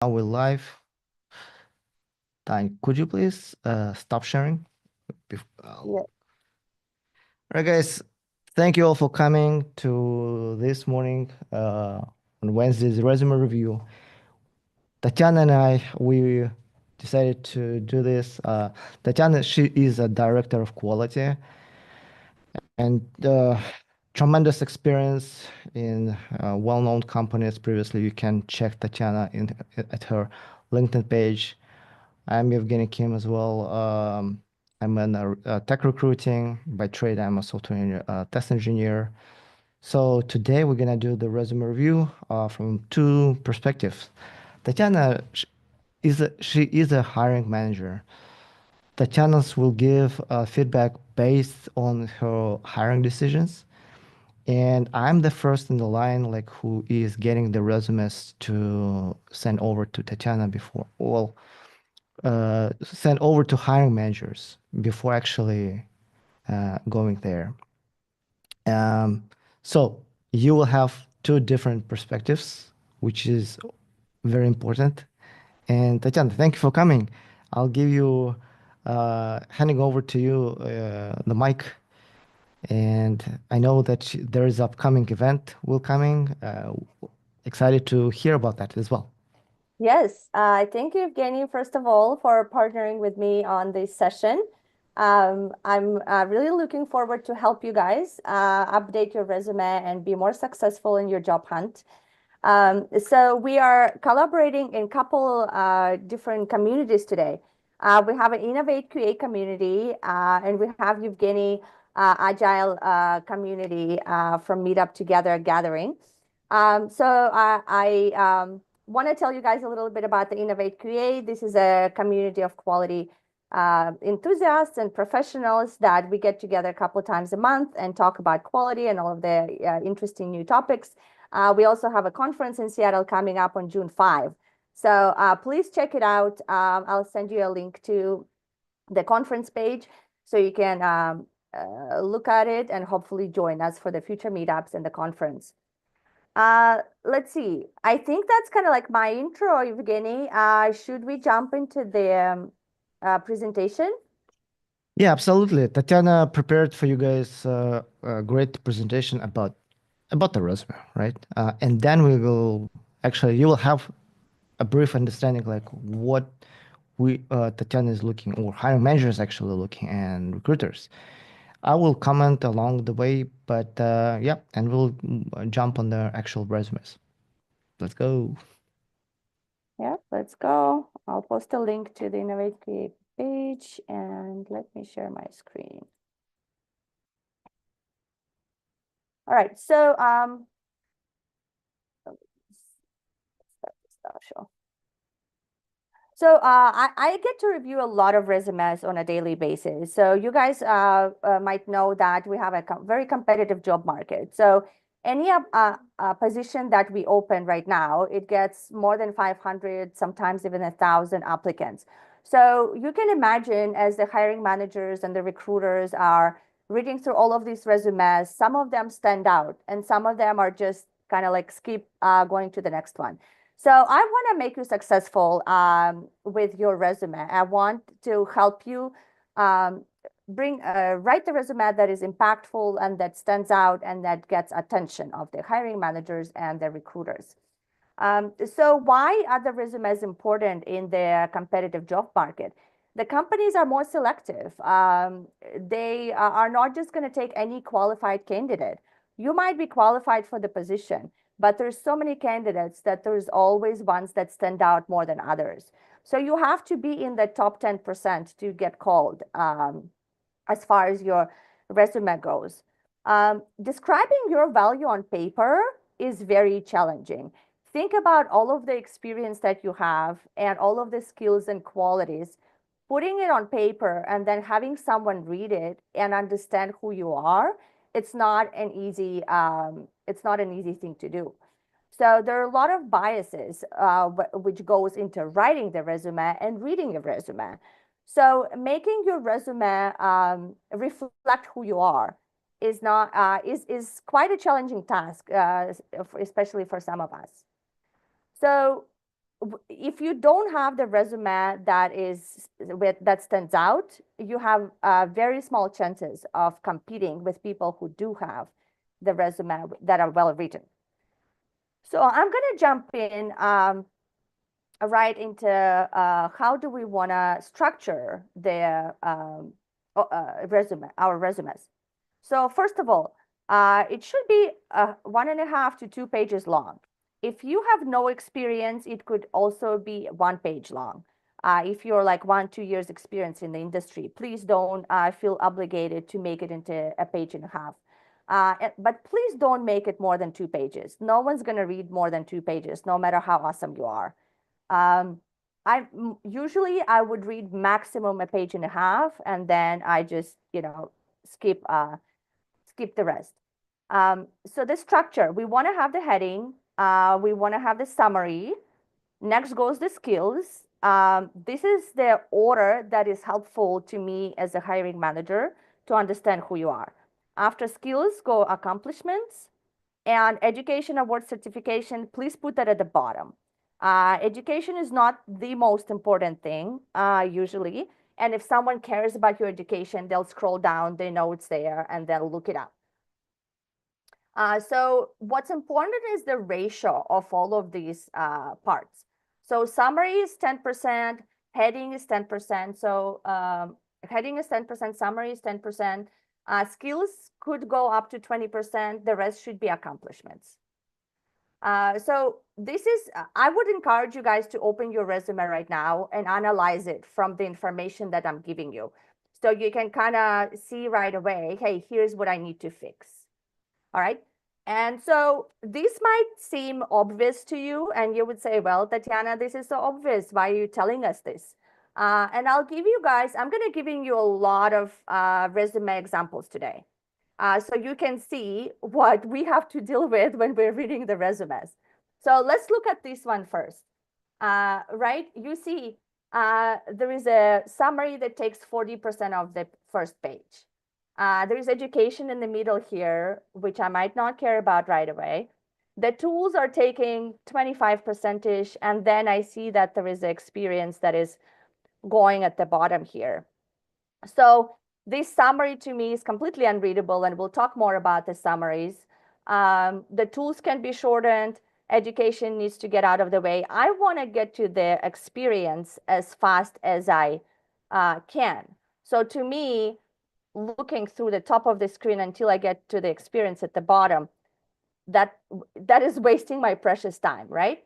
Now we're live. Tanya, could you please stop sharing? Yeah. All right, guys. Thank you all for coming to this morning on Wednesday's resume review. Tatyana and we decided to do this. Tatyana, she is a director of quality and tremendous experience in well-known companies previously. You can check Tatyana at her LinkedIn page. I'm Evgeny Kim as well. I'm in tech recruiting by trade. I'm a software test engineer. So today we're gonna do the resume review from two perspectives. Tatyana she is a hiring manager. Tatyana will give feedback based on her hiring decisions, and I'm the first in the line, like who is getting the resumes to send over to Tatyana before. Well, sent over to hiring managers before actually going there. Um, so you will have two different perspectives, which is very important. And Tatiana, thank you for coming. I'll give you, handing over to you the mic. And I know that there is upcoming event will coming. Excited to hear about that as well. Yes. Thank you, Evgeny, first of all, for partnering with me on this session. I'm really looking forward to help you guys update your resume and be more successful in your job hunt. So we are collaborating in a couple different communities today. We have an Innovate QA community, and we have Evgeny Agile community from Meetup Together Gathering. I want to tell you guys a little bit about the Innovate QA. This is a community of quality enthusiasts and professionals that we get together a couple of times a month and talk about quality and all of the interesting new topics. We also have a conference in Seattle coming up on June 5. So please check it out. I'll send you a link to the conference page so you can look at it and hopefully join us for the future meetups and the conference. Let's see. I think that's kind of like my intro, Evgeny. Should we jump into the presentation? Yeah, absolutely. Tatiana prepared for you guys a great presentation about the resume, right? And then we will actually you will have a brief understanding like what we Tatiana is looking or hiring manager is actually looking and recruiters. I will comment along the way, but yeah, and we'll jump on the actual resumes. Let's go. Yeah, let's go. I'll post a link to the Innovate Create page and let me share my screen. All right, so start this show. So I get to review a lot of resumes on a daily basis. So you guys might know that we have a very competitive job market. So any position that we open right now, it gets more than 500, sometimes even 1,000 applicants. So you can imagine as the hiring managers and the recruiters are reading through all of these resumes, some of them stand out and some of them are just kind of like skip going to the next one. So I want to make you successful with your resume. I want to help you um, write the resume that is impactful and that stands out and that gets attention of the hiring managers and the recruiters. So why are the resumes important in the competitive job market? The companies are more selective. They are not just going to take any qualified candidate. You might be qualified for the position, but there's so many candidates that there's always ones that stand out more than others. So you have to be in the top 10% to get called as far as your resume goes. Describing your value on paper is very challenging. Think about all of the experience that you have and all of the skills and qualities, putting it on paper and then having someone read it and understand who you are. It's not an easy thing to do. So there are a lot of biases which goes into writing the resume and reading your resume. So making your resume reflect who you are is not is quite a challenging task, especially for some of us. So if you don't have the resume that stands out, you have very small chances of competing with people who do have the resume that are well written. So I'm going to jump in right into how do we want to structure the our resumes. So first of all, it should be 1.5 to 2 pages long. If you have no experience, it could also be 1 page long. If you're like 1, 2 years experience in the industry, please don't feel obligated to make it into a page and a half. But please don't make it more than 2 pages. No one's going to read more than 2 pages, no matter how awesome you are. Usually I would read maximum a page and a half, and then I just, skip the rest. So the structure, we want to have the heading, we want to have the summary. Next goes the skills. This is the order that is helpful to me as a hiring manager to understand who you are. After skills go accomplishments and education, award, certification. Please put that at the bottom. Education is not the most important thing usually. And if someone cares about your education, they'll scroll down, they know it's there, and they'll look it up. So what's important is the ratio of all of these parts. So summary is 10%, heading is 10%. So heading is 10%, summary is 10%. Skills could go up to 20%. The rest should be accomplishments. So I would encourage you guys to open your resume right now and analyze it from the information that I'm giving you. So you can kind of see right away, hey, here's what I need to fix. All right. And so this might seem obvious to you, and you would say, well, Tatyana, this is so obvious. Why are you telling us this? And I'm going to giving you a lot of resume examples today. So you can see what we have to deal with when we're reading the resumes. So let's look at this one first. Right? You see, there is a summary that takes 40% of the first page. There is education in the middle here, which I might not care about right away. The tools are taking 25%, and then I see that there is experience that is going at the bottom here. So this summary to me is completely unreadable, and we'll talk more about the summaries. The tools can be shortened. Education needs to get out of the way. I want to get to the experience as fast as I can. So to me, looking through the top of the screen until I get to the experience at the bottom, that is wasting my precious time, right?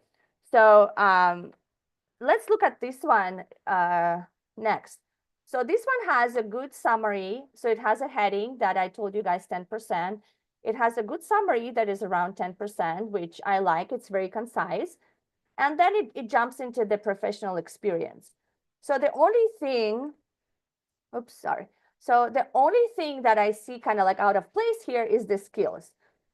So let's look at this one next. So this one has a good summary. So it has a heading that I told you guys 10%. It has a good summary that is around 10%, which I like. It's very concise. And then it jumps into the professional experience. So the only thing, oops, sorry. So the only thing that I see kind of like out of place here is the skills.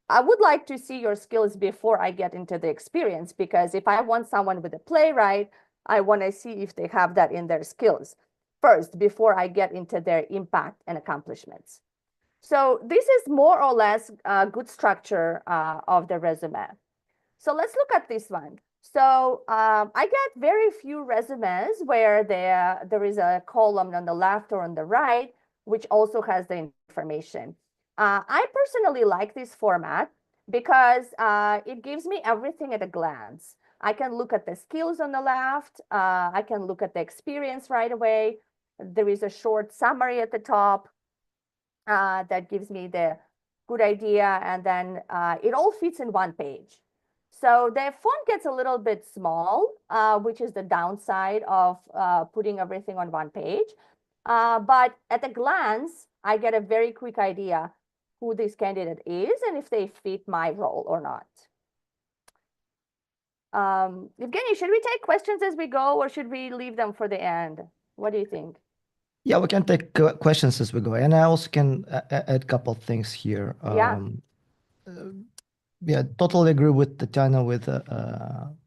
I would like to see your skills before I get into the experience, because if I want someone with a playwright, I want to see if they have that in their skills first before I get into their impact and accomplishments. So this is more or less a good structure of the resume. So let's look at this one. So I get very few resumes where there is a column on the left or on the right, which also has the information. I personally like this format because it gives me everything at a glance. I can look at the skills on the left. I can look at the experience right away. There is a short summary at the top that gives me the good idea. And then it all fits in one page. So the font gets a little bit small, which is the downside of putting everything on one page. But at a glance, I get a very quick idea who this candidate is and if they fit my role or not. Evgeny, should we take questions as we go, or should we leave them for the end? What do you think? Yeah, we can take questions as we go. And I also can add a couple of things here. Yeah. Yeah, totally agree with Tatyana with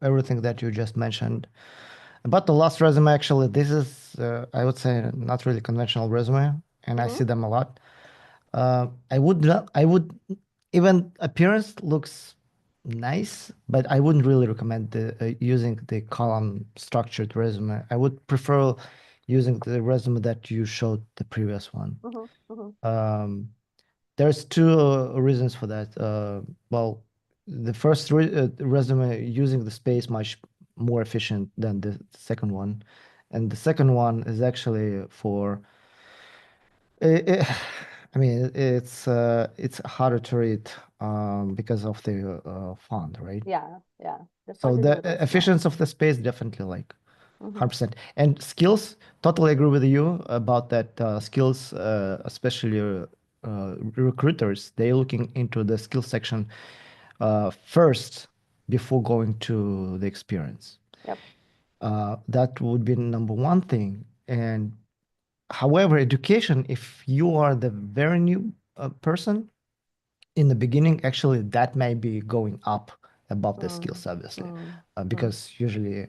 everything that you just mentioned. About the last resume, actually, this is, I would say, not really conventional resume, and I see them a lot. I would even appearance looks nice, but I wouldn't really recommend using the column structured resume. I would prefer using the resume that you showed the previous one. Mm-hmm, mm-hmm. Um, there's two reasons for that. Well, the first resume using the space much more efficient than the second one, and the second one is actually for. It, I mean, it's harder to read because of the font, right? Yeah, yeah. The So font is a the little small. efficiency of the space definitely like Mm-hmm. 100%. And skills, totally agree with you about that. Skills, especially recruiters, they're looking into the skill section first before going to the experience. Yep. That would be number one thing. And however, education, if you are the very new person in the beginning, actually, that may be going up above the Mm, skills, obviously, mm, mm, because usually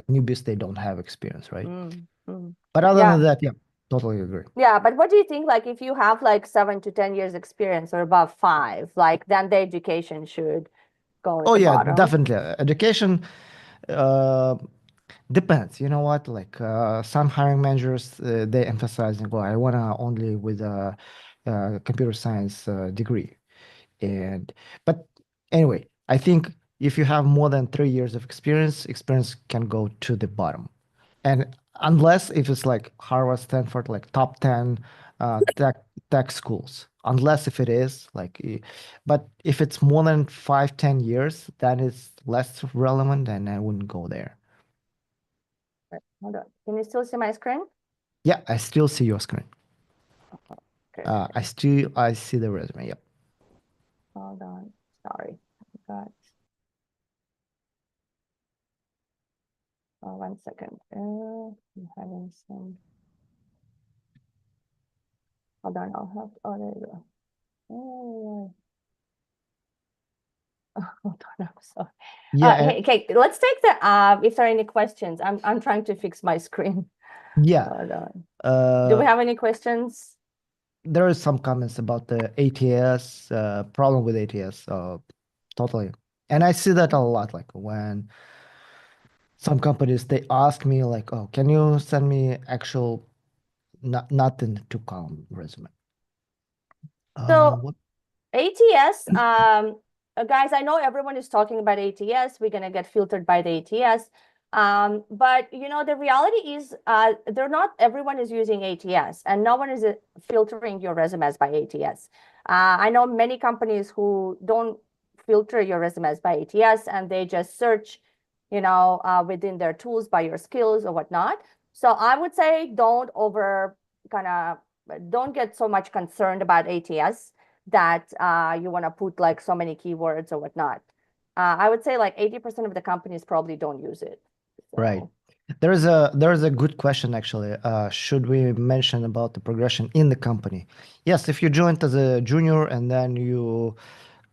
newbies, they don't have experience, right? mm, mm. But other than Yeah. that, yeah, totally agree. Yeah, but what do you think? Like, if you have like 7 to 10 years experience or above 5, like then the education should go at Oh the yeah, bottom. definitely. Education uh, depends. You know what? Like some hiring managers, they emphasizing, well, I wanna only with a computer science degree, and but anyway, I think if you have more than 3 years of experience, experience can go to the bottom. And unless if it's like Harvard, Stanford, like top 10 tech schools, unless if it is like, but if it's more than 5, 10 years, that is less relevant, and I wouldn't go there. Right, hold on. Can you still see my screen? Yeah, I still see your screen. Good. I see the resume. Yep. Hold on. Sorry. Got 1 second. I'm having some. Hold on. I'll have. Oh, there you go. Oh, hold on. I'm sorry. Yeah, Hey, okay. Let's take the. If there are any questions, I'm trying to fix my screen. yeah. Hold on. Do we Uh, have any questions? there is some comments about the ATS problem with ATS. Totally, and I see that a lot. Like when some companies they ask me like, "Oh, can you send me actual not in the two-column resume?" So What? ATS, guys, I know everyone is talking about ATS. We're gonna get filtered by the ATS. But you know, the reality is they're not everyone is using ATS and no one is filtering your resumes by ATS. I know many companies who don't filter your resumes by ATS and they just search, within their tools by your skills or whatnot. So I would say kind of don't get so much concerned about ATS that you want to put like so many keywords or whatnot. I would say like 80% of the companies probably don't use it. Right. So, There is a good question actually. Should we mention about the progression in the company? Yes, if you joined as a junior and then you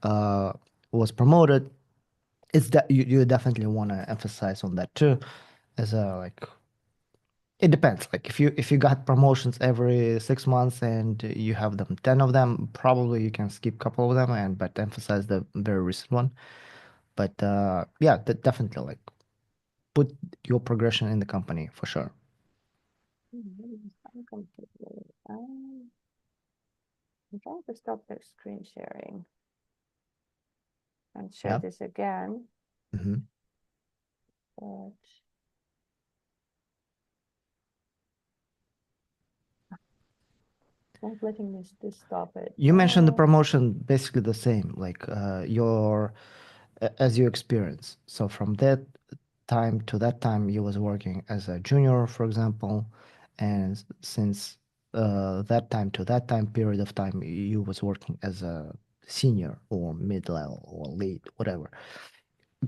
uh, was promoted, it's that you definitely want to emphasize on that too. As a like, it depends. Like if you got promotions every 6 months and you have them 10 of them, probably you can skip a couple of them and but emphasize the very recent one. But yeah, definitely like put your progression in the company for sure. I'm trying to stop the screen sharing and share Yeah. this again, Hmm. but it's not letting me to stop it. You mentioned the promotion basically the same, like as you experience. So from that time to that time, you was working as a junior, for example, and since that time to that time period of time, you was working as a senior or mid-level or lead, whatever.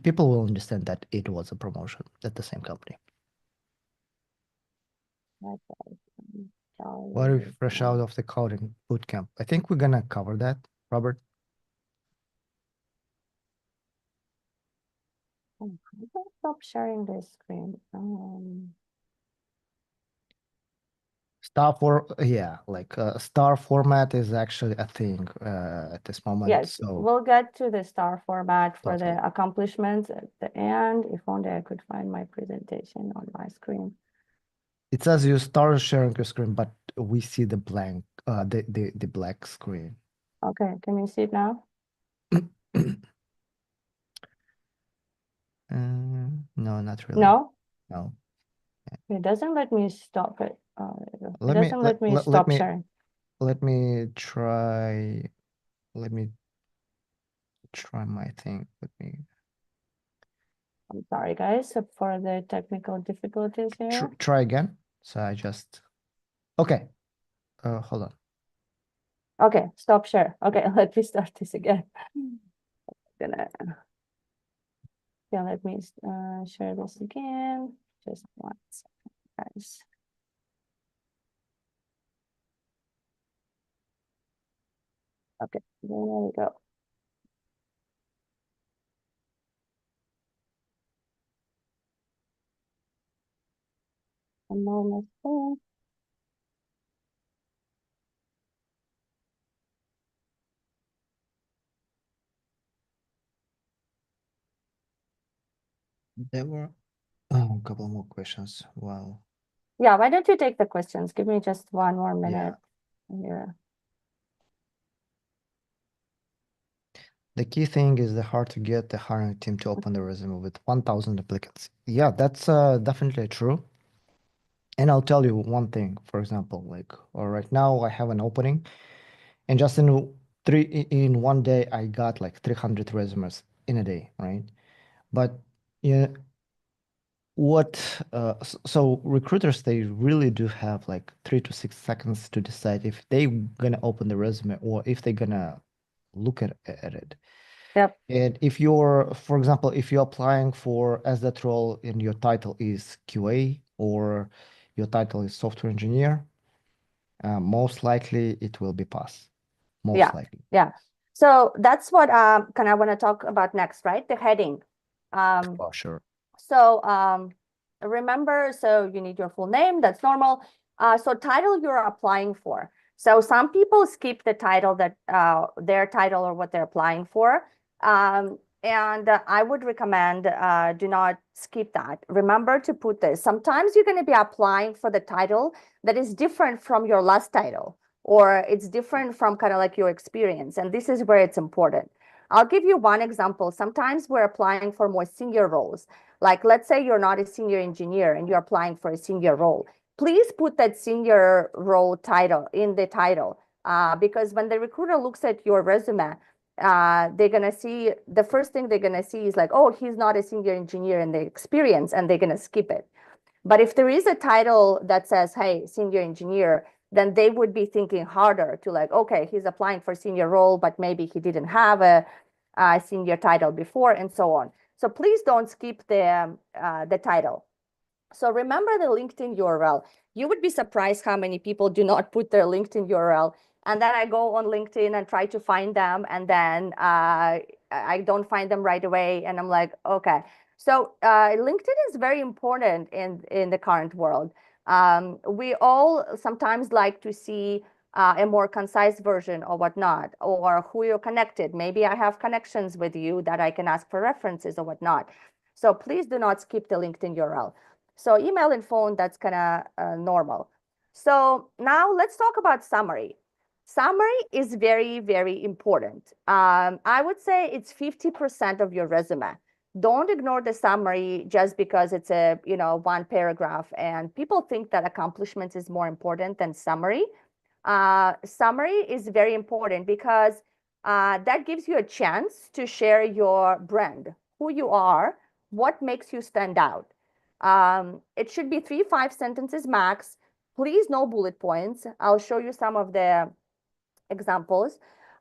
People will understand that it was a promotion at the same company. Okay. What if Sorry. fresh out of the coding bootcamp? I think we're gonna cover that, Robert. Stop sharing this screen. Yeah, like star format is actually a thing at this moment. Yes, So we'll get to the star format for totally. the accomplishments at the end. If only I could find my presentation on my screen. It says you start sharing your screen, but we see the blank, the black screen. Okay, can you see it now? No, not really. No, No. it doesn't let me stop it. It Let me doesn't let me let stop me sharing. let me try. Let me try my thing. Let me I'm sorry, guys, for the technical difficulties here. try again. So I just okay. Hold on. Okay, stop share. Okay, let me start this again. Gonna yeah, let me share this again. Just one second, guys. Okay, there we go. I'm almost there. There were a couple more questions. Well, Yeah, why don't you take the questions? Give me just one more yeah. minute here. The key thing is the hard to get the hiring team to open the resume with 1,000 applicants. Yeah, that's definitely true. And I'll tell you one thing, for example, like right now I have an opening, and just in one day I got like 300 resumes in a day, right? But yeah, so recruiters they really do have like 3 to 6 seconds to decide if they gonna open the resume or if they're gonna look at it. Yep. And if you're, for example, if you're applying for as that role and your title is QA or your title is software engineer, most likely it will be pass. Most Yeah. likely. Yeah. So that's what kind of want to talk about next, right? The heading. Um, For sure. So remember, so you need your full name, that's normal. So title you're applying for. So some people skip the title that their title or what they're applying for. And I would recommend do not skip that. Remember to put this. Sometimes you're going to be applying for the title that is different from your last title, or it's different from kind of like your experience. And this is where it's important. I'll give you one example. Sometimes we're applying for more senior roles. Like, let's say you're not a senior engineer and you're applying for a senior role. Please put that senior role title in the title because when the recruiter looks at your resume, they're going to see the first thing they're going to see is like, oh, he's not a senior engineer in the experience, and they're going to skip it. But if there is a title that says, hey, senior engineer, then they would be thinking harder to like, okay, he's applying for senior role, but maybe he didn't have a senior title before and so on. So please don't skip the title. So remember the LinkedIn URL. You would be surprised how many people do not put their LinkedIn URL. And then I go on LinkedIn and try to find them, and then I don't find them right away. And I'm like, okay. So LinkedIn is very important in the current world. We all sometimes like to see a more concise version or whatnot, or who you're connected. Maybe I have connections with you that I can ask for references or whatnot. So please do not skip the LinkedIn URL. So email and phone, that's kind of normal. So now let's talk about summary. Summary is very, very important. I would say it's 50% of your resume. Don't ignore the summary just because it's a, one paragraph. And people think that accomplishments is more important than summary. Summary is very important because that gives you a chance to share your brand, who you are, what makes you stand out. It should be 3, 5 sentences max. Please, no bullet points. I'll show you some of the examples.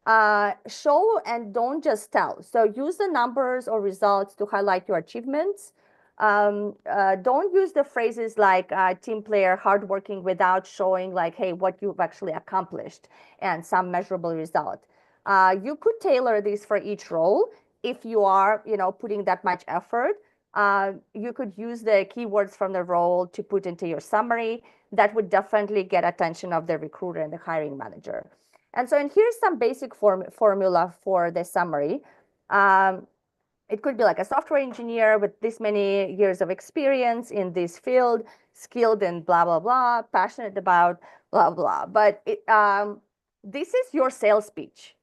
Show and don't just tell. So use the numbers or results to highlight your achievements. Don't use the phrases like team player, hardworking without showing like, hey, what you've actually accomplished and some measurable result. You could tailor these for each role if you are, putting that much effort. You could use the keywords from the role to put into your summary. That would definitely get attention of the recruiter and the hiring manager. And so, and here's some basic formula for the summary. It could be like a software engineer with this many years of experience in this field, skilled in blah, blah, blah, passionate about blah, blah. But this is your sales pitch.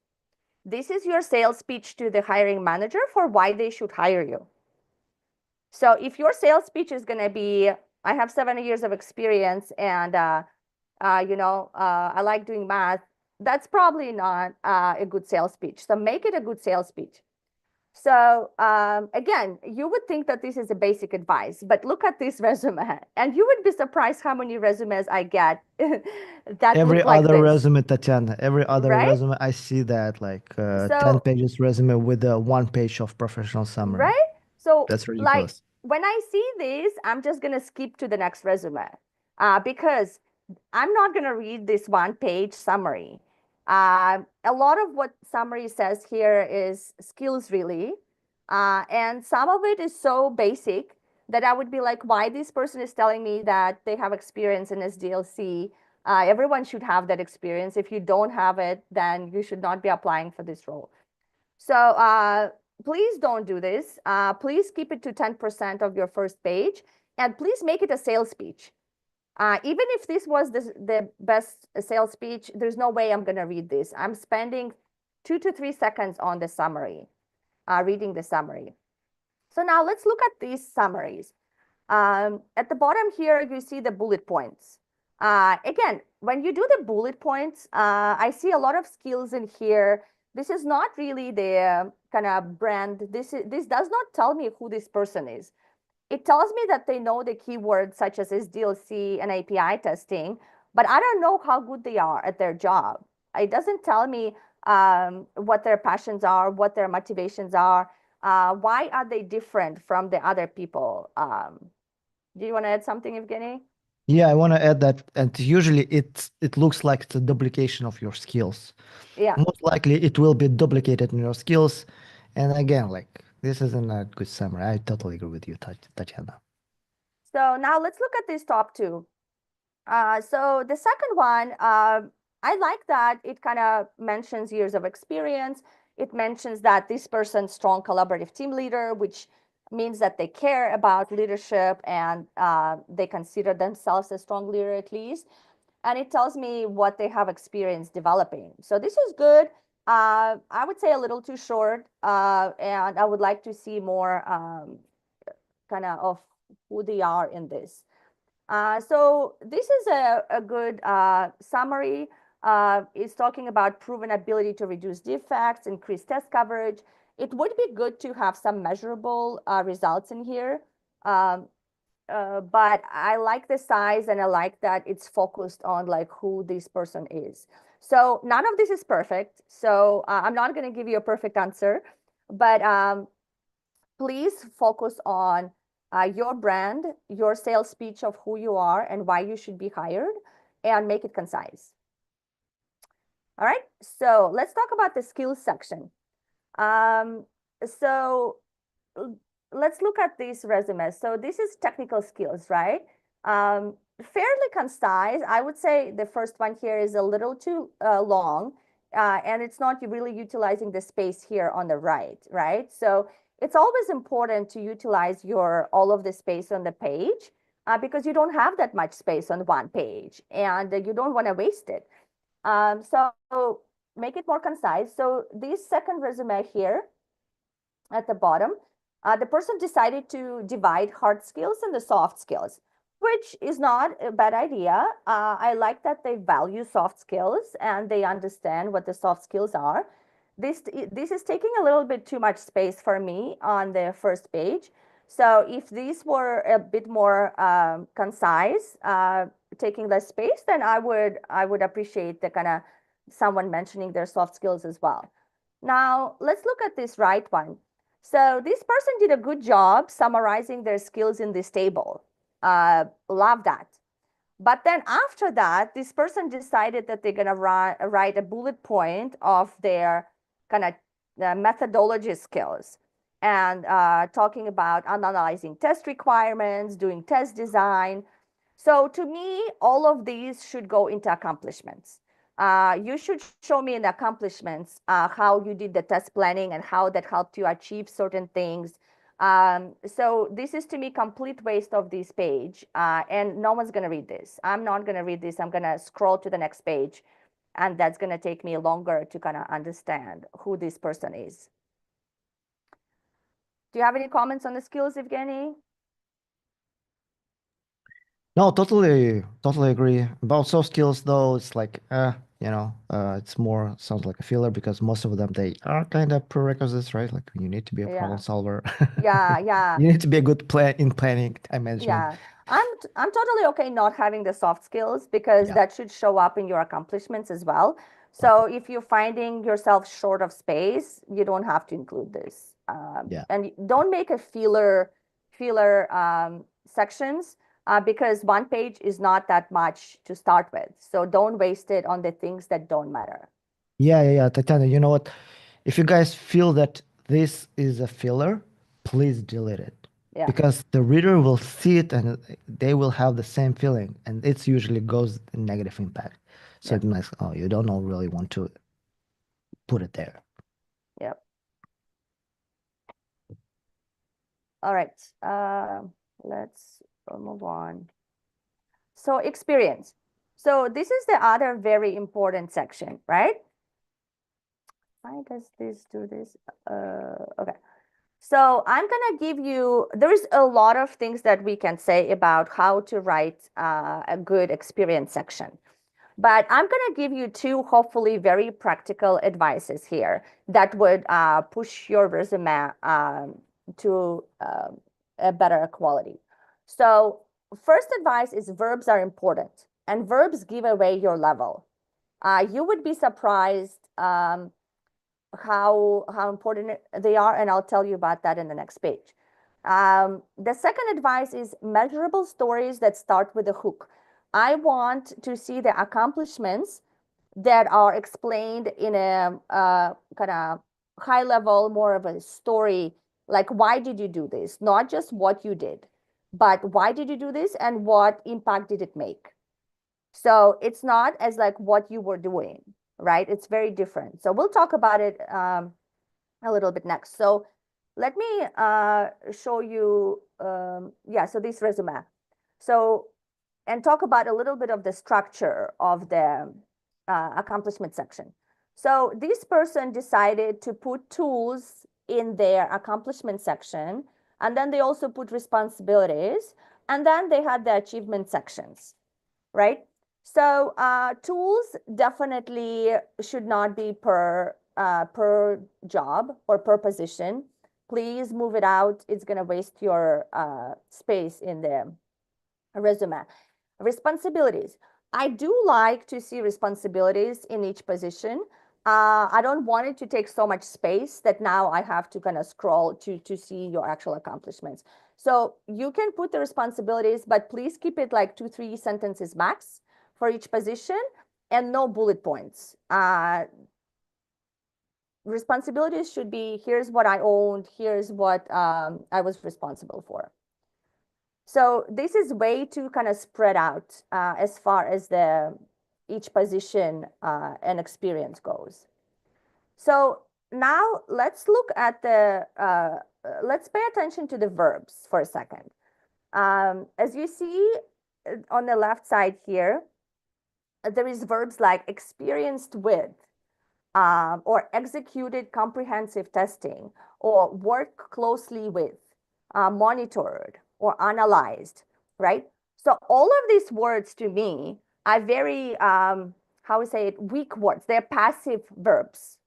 This is your sales pitch to the hiring manager for why they should hire you. So if your sales pitch is going to be, I have 7 years of experience and, I like doing math, that's probably not a good sales pitch. So make it a good sales pitch. So again, you would think that this is a basic advice, but look at this resume and you would be surprised how many resumes I get that Every look like other this, resume, Tatyana, every other right? resume, I see that like 10 So pages resume with a 1 page of professional summary. right? So, That's like, ridiculous. when I see this, I'm just going to skip to the next resume because I'm not going to read this 1 page summary. A lot of what summary says here is skills, really. And some of it is so basic that I would be like, why this person is telling me that they have experience in SDLC? Everyone should have that experience. If you don't have it, then you should not be applying for this role. So please don't do this. Please keep it to 10% of your first page, and please make it a sales speech. Even if this was the best sales speech, there's no way I'm going to read this. I'm spending 2 to 3 seconds on the summary, reading the summary. So now let's look at these summaries. At the bottom here, you see the bullet points. Again, when you do the bullet points, I see a lot of skills in here. This is not really the kind of brand. This does not tell me who this person is. It tells me that they know the keywords such as SDLC and API testing, but I don't know how good they are at their job. It doesn't tell me what their passions are, what their motivations are, why are they different from the other people. Do you want to add something, Evgeny? Yeah, I want to add that, and usually it looks like it's a duplication of your skills. Yeah. Most likely it will be duplicated in your skills. And again, like this isn't a good summary. I totally agree with you, Tatyana. So now let's look at these top two. So the second one, I like that it kind of mentions years of experience. It mentions that this person's strong collaborative team leader, which means that they care about leadership and they consider themselves a strong leader at least. And it tells me what they have experience developing. So this is good. I would say a little too short, and I would like to see more kind of who they are in this. So this is a good summary. It's talking about proven ability to reduce defects, increase test coverage. It would be good to have some measurable results in here. But I like the size and I like that it's focused on like who this person is. So none of this is perfect. So I'm not going to give you a perfect answer, but please focus on your brand, your sales speech of who you are and why you should be hired, and make it concise. All right, so let's talk about the skills section. So let's look at these resumes. So this is technical skills, right? Fairly concise. I would say the first one here is a little too long, and it's not really utilizing the space here on the right? So it's always important to utilize all of the space on the page because you don't have that much space on one page, and you don't want to waste it. So make it more concise. So this second resume here at the bottom, the person decided to divide hard skills and the soft skills, which is not a bad idea. I like that they value soft skills and they understand what the soft skills are. This is taking a little bit too much space for me on the first page. So if these were a bit more concise, taking less space, then I would appreciate the kind of someone mentioning their soft skills as well. Now let's look at this right one. So this person did a good job summarizing their skills in this table. Love that. But then after that, this person decided that they're going to write a bullet point of their kind of methodology skills. and talking about analyzing test requirements, doing test design. So to me, all of these should go into accomplishments. You should show me in accomplishments how you did the test planning and how that helped you achieve certain things. So this is to me complete waste of this page, and no one's going to read this. I'm not going to read this. I'm going to scroll to the next page, and that's going to take me longer to kind of understand who this person is. Do you have any comments on the skills, Evgeny? No, totally agree. About soft skills though, it's like it's more sounds like a filler because most of them they are kind of prerequisites, right? Like you need to be a problem Yeah, solver. yeah, yeah. You need to be a good plan in planning, time management. Yeah, I'm totally okay not having the soft skills because Yeah, that should show up in your accomplishments as well. So right. if you're finding yourself short of space, you don't have to include this. Yeah. And don't make a filler sections because one page is not that much to start with. So don't waste it on the things that don't matter. Yeah. Tatyana, you know what? If you guys feel that this is a filler, please delete it Yeah, because the reader will see it and they will have the same feeling, and it usually goes in negative impact. So yeah, it makes, oh, you don't really want to put it there. yeah. All right. Let's move on. So experience. So this is the other very important section, right? Why does this do this? Okay. So I'm going to give you, there's a lot of things that we can say about how to write a good experience section. But I'm going to give you two, hopefully, very practical advices here that would push your resume to a better quality. So, first advice is verbs are important, and verbs give away your level. You would be surprised how important they are, and I'll tell you about that in the next page. The second advice is measurable stories that start with a hook. I want to see the accomplishments that are explained in a kind of high level, more of a story, like why did you do this? Not just what you did, but why did you do this and what impact did it make? So it's not as like what you were doing, right? It's very different. So we'll talk about it a little bit next. So let me show you, yeah, so this resume. So, and talk about a little bit of the structure of the accomplishment section. So this person decided to put tools in their accomplishment section, and then they also put responsibilities, and then they had the achievement sections, right? So tools definitely should not be per job or per position. Please move it out. It's going to waste your space in the resume. Responsibilities. I do like to see responsibilities in each position. I don't want it to take so much space that now I have to kind of scroll to see your actual accomplishments. So you can put the responsibilities, but please keep it like 2, 3 sentences max for each position and no bullet points. Responsibilities should be, here's what I owned, here's what I was responsible for. So this is way too kind of spread out as far as the each position and experience goes. So now let's look at the, let's pay attention to the verbs for a second. As you see on the left side here, there is verbs like experienced with, or executed comprehensive testing, or work closely with, monitored, or analyzed, right? So all of these words to me are very, how we say it, weak words. They're passive verbs.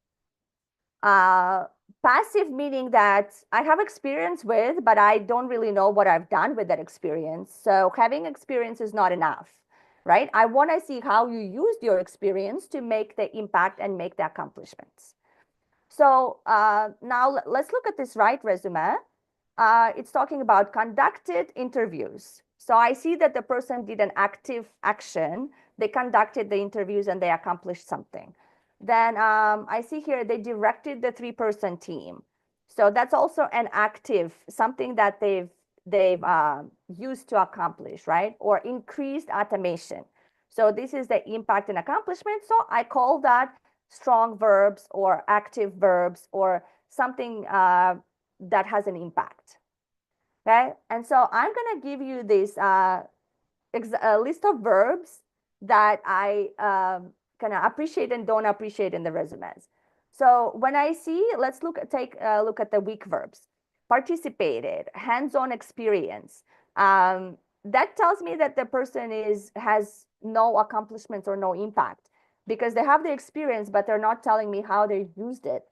Uh, Passive meaning that I have experience with, but I don't really know what I've done with that experience. So having experience is not enough, right? I want to see how you used your experience to make the impact and make the accomplishments. So now let's look at this right resume. It's talking about conducted interviews. So I see that the person did an active action. They conducted the interviews and they accomplished something. Then I see here they directed the 3-person team. So that's also an active, something that they've used to accomplish, right? Or increased automation. So this is the impact and accomplishment. So I call that strong verbs or active verbs or something that has an impact. Okay. And so I'm going to give you this a list of verbs that I kind of appreciate and don't appreciate in the resumes. So when I see, take a look at the weak verbs. Participated, hands-on experience. That tells me that the person has no accomplishments or no impact because they have the experience, but they're not telling me how they used it.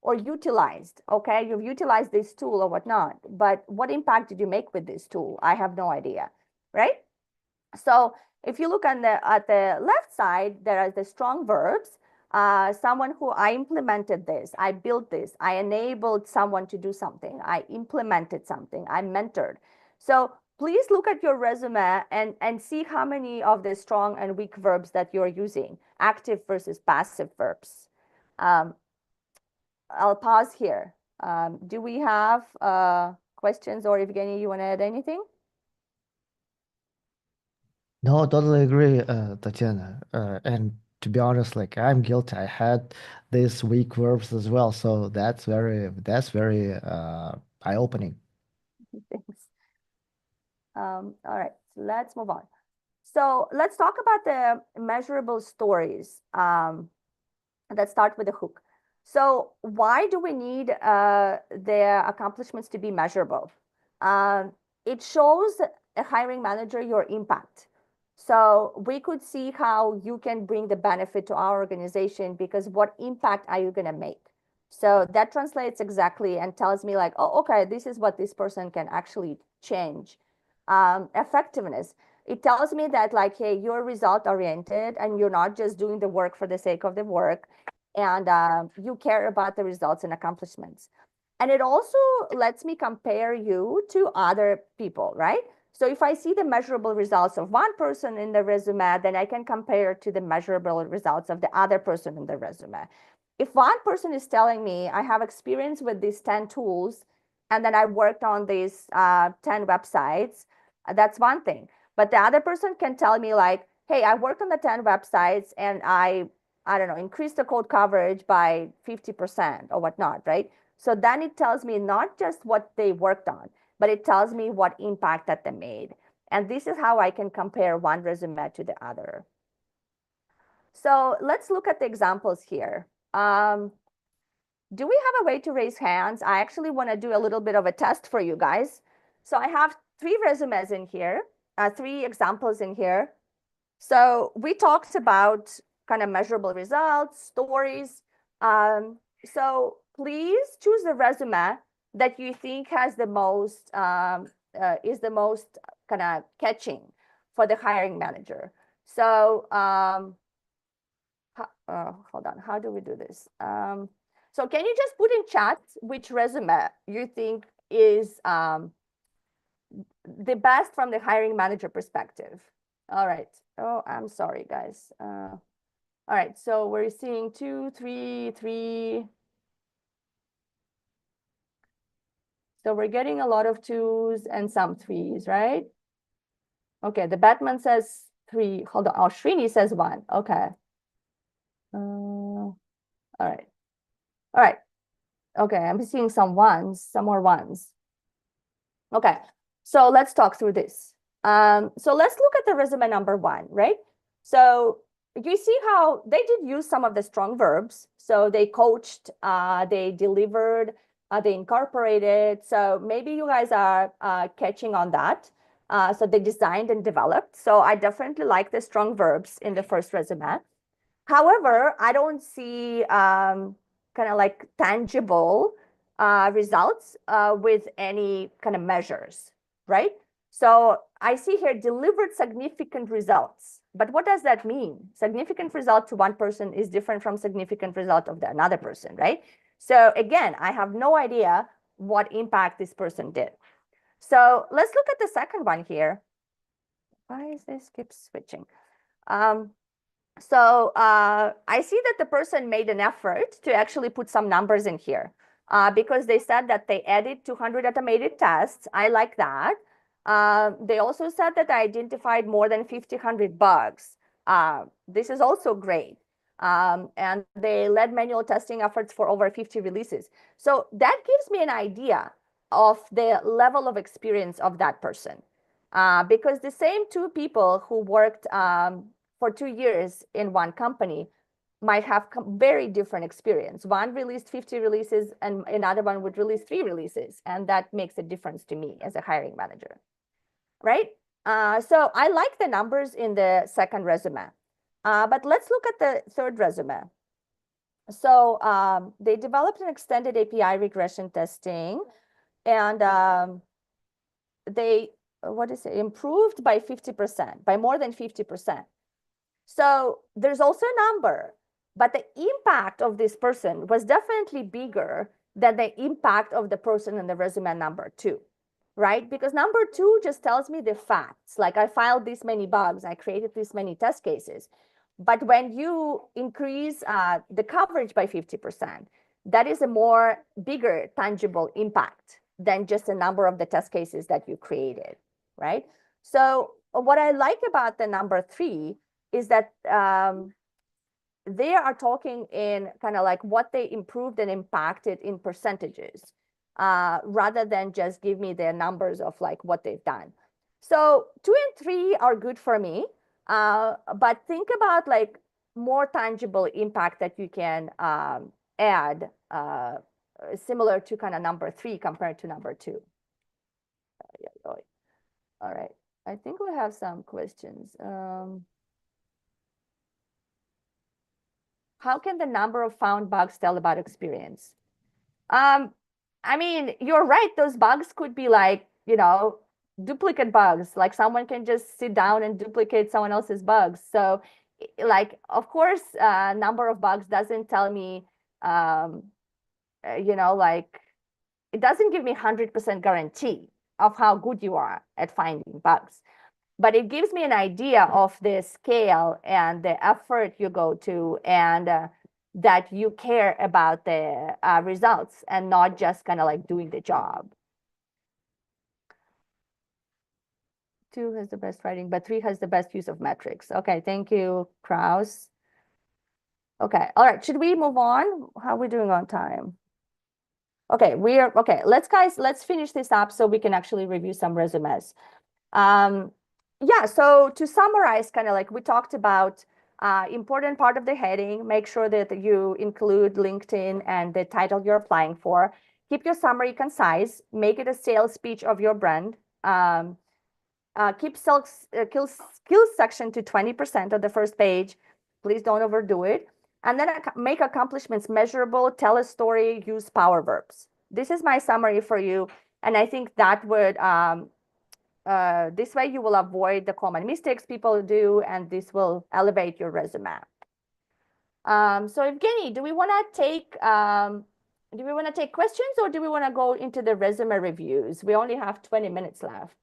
Or utilized. Okay, you've utilized this tool or whatnot, but what impact did you make with this tool? I have no idea, right? So if you look at the left side, there are the strong verbs. Someone who I implemented this, I built this, I enabled someone to do something, I implemented something, I mentored. So please look at your resume and see how many of the strong and weak verbs that you're using, active versus passive verbs. I'll pause here. Do we have questions, or Evgeny, you want to add anything? No, totally agree, Tatiana. And to be honest, like I'm guilty. I had these weak verbs as well, so that's very eye-opening. Thanks. All right, so let's move on. So let's talk about the measurable stories that start with a hook. So why do we need the accomplishments to be measurable? It shows a hiring manager your impact. So we could see how you can bring the benefit to our organization because what impact are you going to make? So that translates exactly and tells me like, oh, okay, this is what this person can actually change. Effectiveness. It tells me that like, hey, you're result oriented and you're not just doing the work for the sake of the work, and you care about the results and accomplishments. And it also lets me compare you to other people, right? So if I see the measurable results of one person in the resume, then I can compare to the measurable results of the other person in the resume. If one person is telling me I have experience with these 10 tools and then I worked on these 10 websites, that's one thing. But the other person can tell me like, hey, I worked on the 10 websites and I don't know, increased the code coverage by 50% or whatnot, right? So then it tells me not just what they worked on, but it tells me what impact that they made. And this is how I can compare one resume to the other. So let's look at the examples here. Do we have a way to raise hands? I actually want to do a little bit of a test for you guys. So I have 3 resumes in here, 3 examples in here. So we talked about kind of measurable results, stories. So please choose a resume that you think has the most is the most kind of catching for the hiring manager. So hold on, how do we do this? So can you just put in chat which resume you think is the best from the hiring manager perspective? All right. Oh, I'm sorry, guys. All right, so we're seeing 2, 3, 3. So we're getting a lot of 2s and some 3s, right? Okay, the Batman says 3. Hold on. Oh, Srini says 1. Okay. All right. All right. Okay, I'm seeing some 1s, some more 1s. Okay, so let's talk through this. So let's look at the resume number 1, right? So you see how they did use some of the strong verbs. So they coached, they delivered, they incorporated. So maybe you guys are catching on that. So they designed and developed. So I definitely like the strong verbs in the first resume. However, I don't see kind of like tangible results with any kind of measures, right? So I see here delivered significant results. But what does that mean? Significant result to one person is different from significant result of the another person, right? So again, I have no idea what impact this person did. So let's look at the second one here. Why is this keep switching? So I see that the person made an effort to actually put some numbers in here. because they said that they added 200 automated tests. I like that. They also said that I identified more than 1,500 bugs. This is also great. And they led manual testing efforts for over 50 releases. So that gives me an idea of the level of experience of that person. Because the same two people who worked for 2 years in one company might have very different experience. One released 50 releases and another one would release 3 releases. And that makes a difference to me as a hiring manager, right? So I like the numbers in the second resume. But let's look at the third resume. So they developed an extended API regression testing, and they, what is it, improved by 50%, by more than 50%. So there's also a number, but the impact of this person was definitely bigger than the impact of the person in the resume number 2, right? Because number 2 just tells me the facts. Like I filed this many bugs, I created this many test cases. But when you increase the coverage by 50%, that is a more bigger tangible impact than just the number of the test cases that you created, right? So what I like about the number 3 is that they are talking in kind of like what they improved and impacted in percentages, rather than just give me the numbers of like what they've done. So 2 and 3 are good for me, but think about like more tangible impact that you can add, similar to kind of number 3 compared to number 2. All right, I think we have some questions. How can the number of found bugs tell about experience? I mean, you're right. Those bugs could be like, duplicate bugs. Like someone can just sit down and duplicate someone else's bugs. So like, of course, number of bugs doesn't tell me, like it doesn't give me 100% guarantee of how good you are at finding bugs. But it gives me an idea of the scale and the effort you go to, and that you care about the results and not just kind of like doing the job. 2 has the best writing, but 3 has the best use of metrics. Okay, thank you, Kraus. Okay, all right, should we move on? How are we doing on time? Okay, okay. Let's finish this up so we can actually review some resumes. Yeah, so to summarize, kind of like we talked about, important part of the heading, make sure that you include LinkedIn and the title you're applying for. Keep your summary concise, make it a sales speech of your brand. Keep skills section to 20% of the first page. Please don't overdo it. And then make accomplishments measurable, tell a story, use power verbs. This is my summary for you. And I think that would, this way you will avoid the common mistakes people do, and this will elevate your resume. So Evgeny, do we want to take questions, or do we want to go into the resume reviews? We only have 20 minutes left.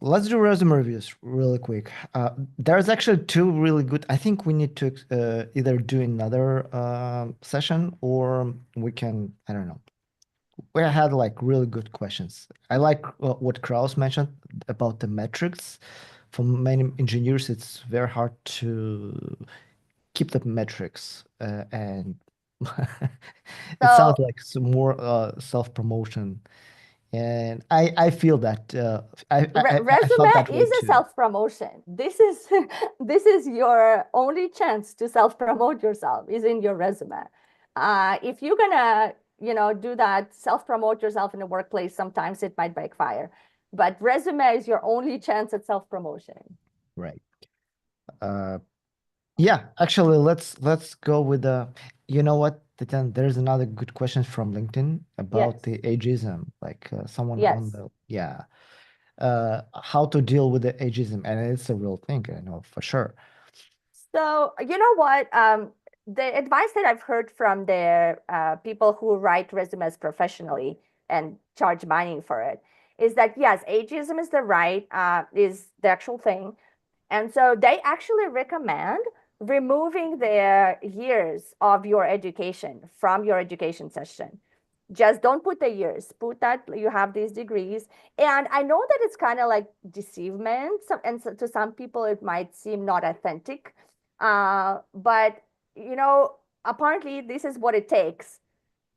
Let's do resume reviews really quick. There's actually 2 really good. I think we need to either do another session, or we can, I don't know. We had like really good questions. I like what Kraus mentioned about the metrics. For many engineers, it's very hard to keep the metrics, and it sounds like some more self-promotion. And I feel that I Resume felt that way is a too. self-promotion. This is your only chance to self-promote yourself, is in your resume. If you're gonna, do that, self-promote yourself in the workplace, sometimes it might backfire. But resume is your only chance at self-promotion. Right. Yeah, actually, let's go with the. You know what, Tatyana, there's another good question from LinkedIn about Yes. the ageism. Like someone on Yes. the how to deal with the ageism, and it's a real thing, I know for sure. So you know what? The advice that I've heard from the people who write resumes professionally and charge money for it is that yes, ageism is the actual thing. And so they actually recommend removing the years of your education from your education session. Just don't put the years, put that you have these degrees. And I know that it's kind of like deceivement, and so to some people it might seem not authentic. But you know, apparently this is what it takes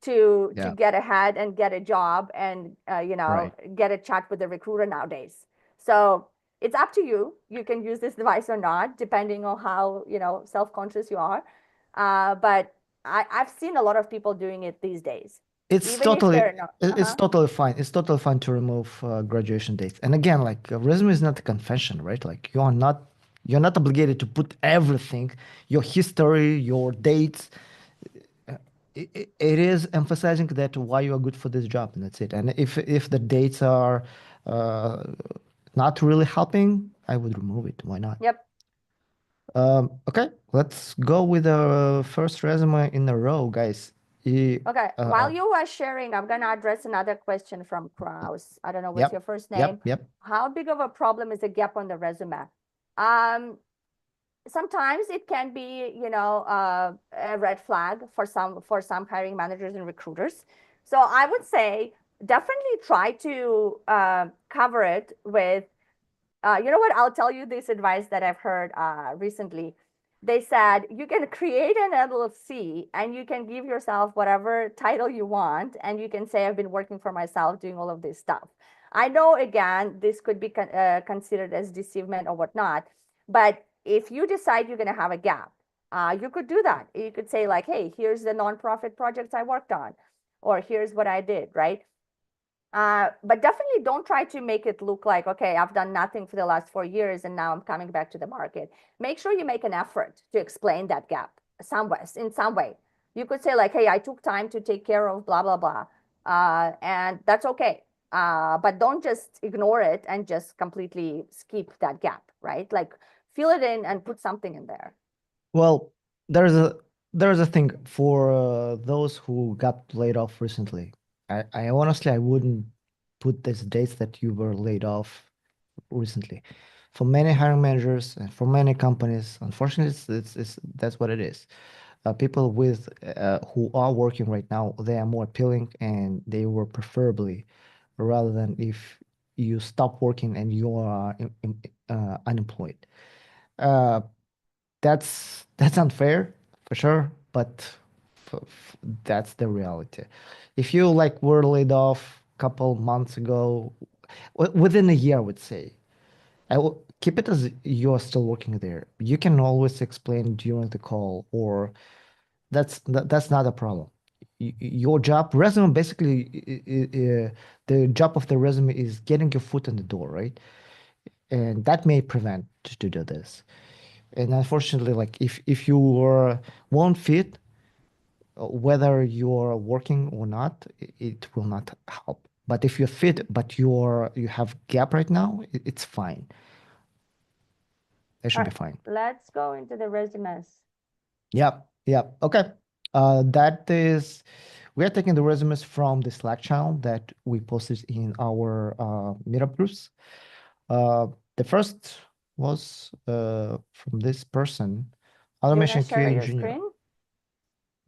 to Yeah, get ahead and get a job and you know, right. get a chat with the recruiter nowadays. So it's up to you. You can use this device or not, depending on how, you know, self-conscious you are. But I've seen a lot of people doing it these days, It's even if totally they're not. it's totally fine. It's totally fine to remove graduation dates. And again, like a resume is not a confession, right? Like you're not obligated to put everything, your history, your dates. It is emphasizing that why you are good for this job, and that's it. And if the dates are uh, not really helping, I would remove it. Why not? Yep. Okay, let's go with the first resume in a row, guys. E- Okay. uh, While you are sharing, I'm gonna address another question from Kraus. I don't know what's your yep, first name. yep. How big of a problem is a gap on the resume? Um, Sometimes it can be, you know, a red flag for some hiring managers and recruiters. So I would say definitely try to cover it with you know what? I'll tell you this advice that I've heard recently. They said you can create an LLC and you can give yourself whatever title you want, and you can say, I've been working for myself doing all of this stuff. I know, again, this could be considered as deceivement or whatnot, but if you decide you're going to have a gap, you could do that. You could say, like, hey, here's the nonprofit projects I worked on, or here's what I did, right? But definitely don't try to make it look like, okay, I've done nothing for the last 4 years and now I'm coming back to the market. Make sure you make an effort to explain that gap somewhere, in some way. You could say, like, hey, I took time to take care of blah, blah, blah. And that's okay. But don't just ignore it and just completely skip that gap, right? Like, fill it in and put something in there. Well, there's a there's a thing for those who got laid off recently. I honestly I wouldn't put these dates that you were laid off recently. For many hiring managers and for many companies, unfortunately, it's that's what it is. People with who are working right now, they are more appealing and they were preferably rather than if you stop working and you are unemployed. Uh, that's unfair for sure, but that's the reality. If you like were laid off a couple months ago, within a year, I would say, I will keep it as you're still working there. You can always explain during the call, or that's not a problem. Your job resume basically the job of the resume is getting your foot in the door, right? And that may prevent to do this. And unfortunately, like if you won't fit, whether you're working or not, it will not help. But if you fit, but you have gap right now, it's fine. That All should be right, fine. let's go into the resumes. Yep, yep. Okay. That is, we are taking the resumes from the Slack channel that we posted in our meetup groups. Uh, the first was from this person, Do you want to automation QA share your engineer. screen?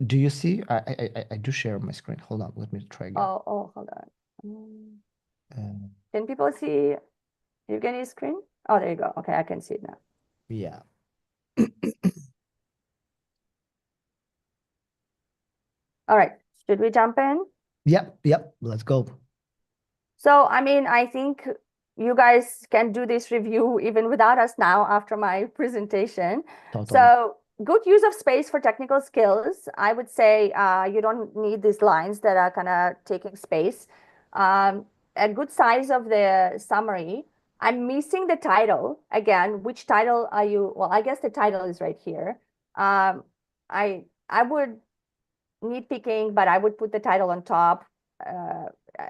Do you see? I do share my screen. Hold on, let me try again. Oh, hold on. Mm. Uh, Can people see Evgeny's screen? Oh, there you go. Okay, I can see it now. yeah. All right, should we jump in? Yep, yep. Let's go. So, I mean, I think you guys can do this review even without us now after my presentation. Totally. So, good use of space for technical skills. I would say you don't need these lines that are kind of taking space. Um, a good size of the summary. I'm missing the title. Again, which title are you? Well, I guess the title is right here. Um, I would nitpicking, but I would put the title on top uh,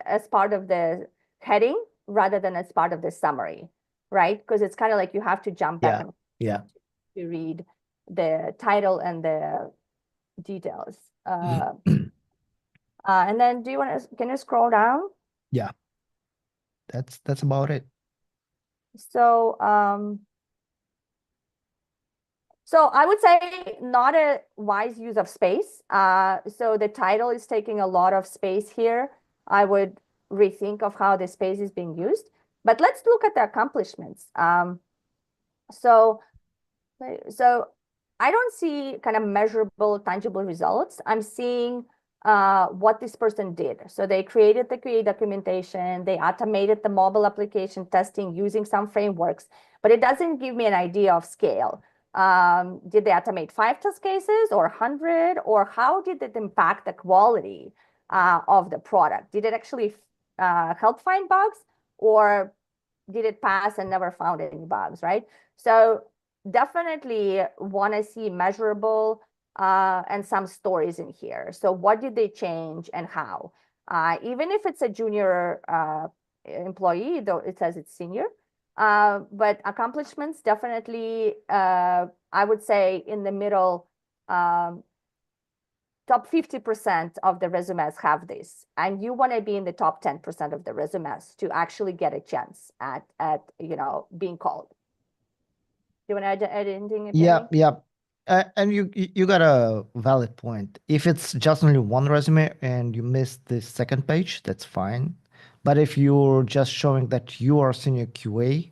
as part of the heading rather than as part of the summary, right? Because it's kind of like you have to jump back Yeah, and yeah. to read the title and the details. And then do you want to, can you scroll down? Yeah, that's about it. So So I would say not a wise use of space. So the title is taking a lot of space here. I would rethink of how the space is being used. But let's look at the accomplishments. So so I don't see kind of measurable, tangible results. I'm seeing what this person did. So they created the QA documentation, they automated the mobile application testing using some frameworks, but it doesn't give me an idea of scale. Did they automate 5 test cases or 100, or how did it impact the quality of the product? Did it actually help find bugs, or did it pass and never found any bugs, right? So definitely want to see measurable and some stories in here. So what did they change and how? Even if it's a junior employee, though it says it's senior, but accomplishments definitely, I would say in the middle, top 50% of the resumes have this, and you want to be in the top 10% of the resumes to actually get a chance at being called. Do you want to add anything, Yeah, Evgeny? yeah. And you got a valid point. If it's just only one resume and you miss the second page, that's fine. But if you're just showing that you are senior QA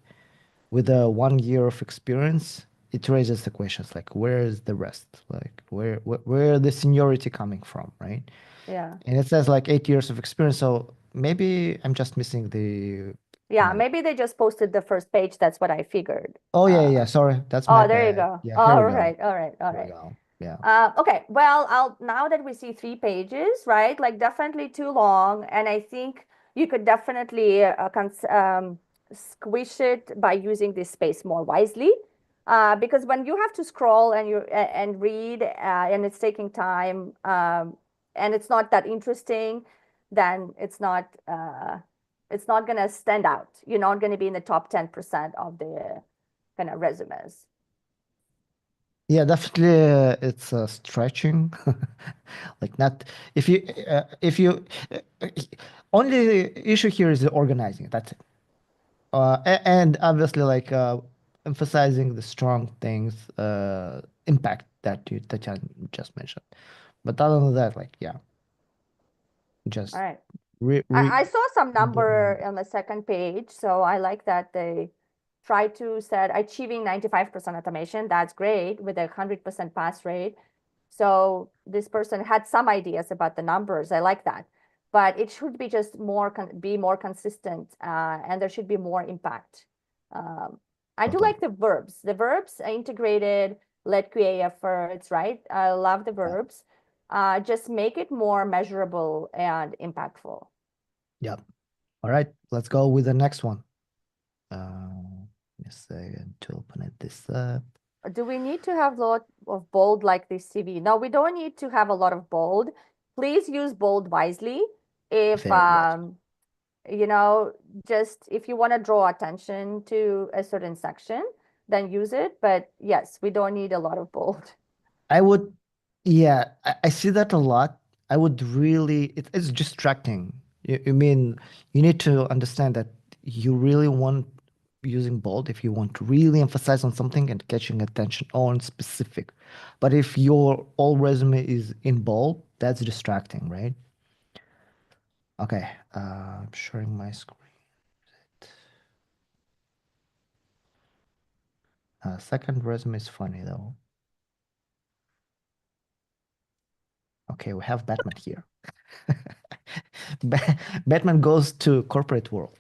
with a 1 year of experience, it raises the questions like, where is the rest? Like, where the seniority coming from, right? Yeah. And it says like 8 years of experience, so maybe I'm just missing the, Yeah, maybe they just posted the first page. That's what I figured. oh yeah, yeah, sorry, that's my Oh, there you bad. go. Yeah, here we All go. right, all right, all Here we right. go. Yeah. Okay, well, I'll now that we see 3 pages, right? Like definitely too long, and I think you could definitely squish it by using this space more wisely. Because when you have to scroll and and read, and it's taking time, and it's not that interesting, then it's not gonna stand out. You're not gonna be in the top 10% of the kind of resumes. Yeah, definitely it's stretching. Like not if you uh, only issue here is the organizing. That's it. And obviously like emphasizing the strong things impact that you Tatyana just mentioned. But other than that, like yeah, All just right. re I re saw some rebuilding. number on the second page, so I like that they try to set achieving 95% automation. That's great with a 100% pass rate. So this person had some ideas about the numbers. I like that, but it should be just be more consistent, and there should be more impact. Um, I do Totally. like the verbs. The verbs are integrated, led QA efforts, right? I love the Yeah. verbs. Just make it more measurable and impactful. Yeah. All right, let's go with the next one. Just a second to open it this up. Do we need to have a lot of bold like this CV? No, we don't need to have a lot of bold. Please use bold wisely. If Very good. you know, just if you want to draw attention to a certain section, then use it. But yes, we don't need a lot of bold. I would, yeah, I see that a lot. I would really, it's distracting. You mean you need to understand that you really want using bold if you want to really emphasize on something and catching attention on specific. But if your all resume is in bold, that's distracting, right? Okay, I'm sharing my screen. Second resume is funny though. Okay, we have Batman here. Batman goes to corporate world.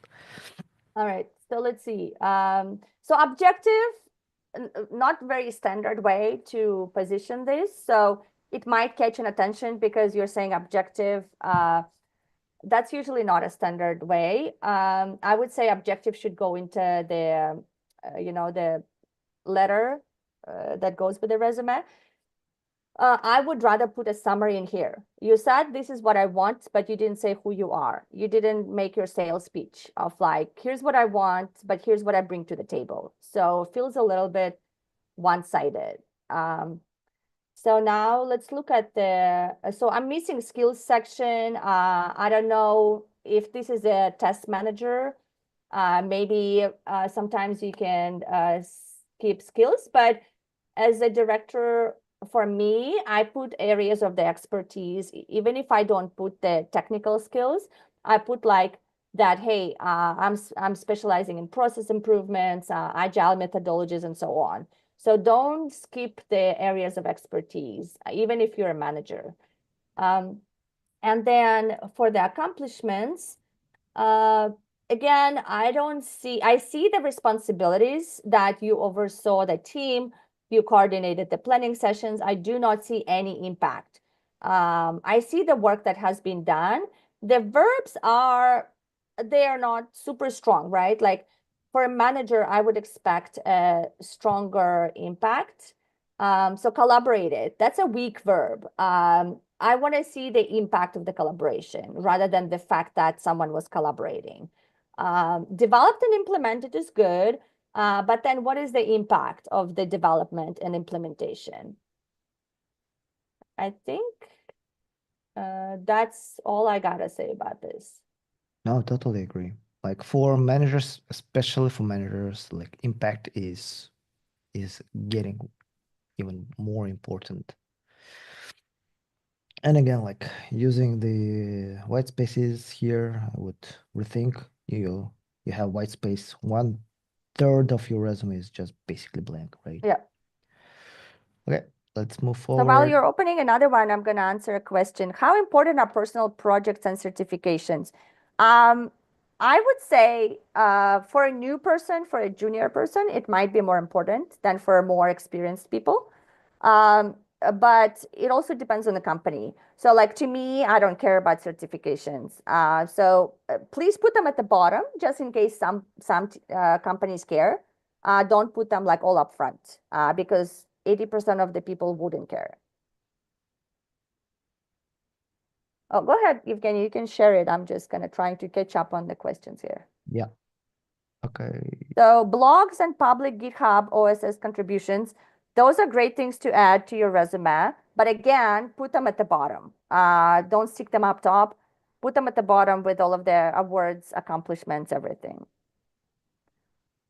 All right, so let's see. So objective, not very standard way to position this. So it might catch an attention because you're saying objective. That's usually not a standard way. I would say objective should go into the letter that goes with the resume. I would rather put a summary in here. You said this is what I want, but you didn't say who you are. You didn't make your sales speech of like, here's what I want, but here's what I bring to the table. So it feels a little bit one-sided. So now let's look at so I'm missing skills section. I don't know if this is a test manager. Maybe sometimes you can skip skills, but as a director, for me, I put areas of the expertise, even if I don't put the technical skills, I put like that, hey, I'm specializing in process improvements, agile methodologies, and so on. So don't skip the areas of expertise, even if you're a manager. And then for the accomplishments, uh, again, I see the responsibilities that you oversaw the team, you coordinated the planning sessions. I do not see any impact. I see the work that has been done. The verbs they are not super strong, right? Like for a manager, I would expect a stronger impact. So collaborated, that's a weak verb. I want to see the impact of the collaboration rather than the fact that someone was collaborating. Developed and implemented is good, but then what is the impact of the development and implementation? I think that's all I gotta say about this. No, totally agree. Like for managers, especially for managers, like impact is getting even more important. And again, like using the white spaces here, I would rethink you have white space. 1/3 of your resume is just basically blank, right? Yeah. Okay, let's move So while forward. you're opening another one, I'm going to answer a question. How important are personal projects and certifications? Um, I would say for a new person, for a junior person, it might be more important than for more experienced people. But it also depends on the company. So like to me, I don't care about certifications. Please put them at the bottom just in case some companies care. Don't put them like all up front because 80% of the people wouldn't care. Oh, go ahead, Evgeny, you can share it. I'm just kind of trying to catch up on the questions here. Yeah. Okay. So blogs and public GitHub OSS contributions, those are great things to add to your resume. But again, put them at the bottom. Don't stick them up top. Put them at the bottom with all of their awards, accomplishments, everything.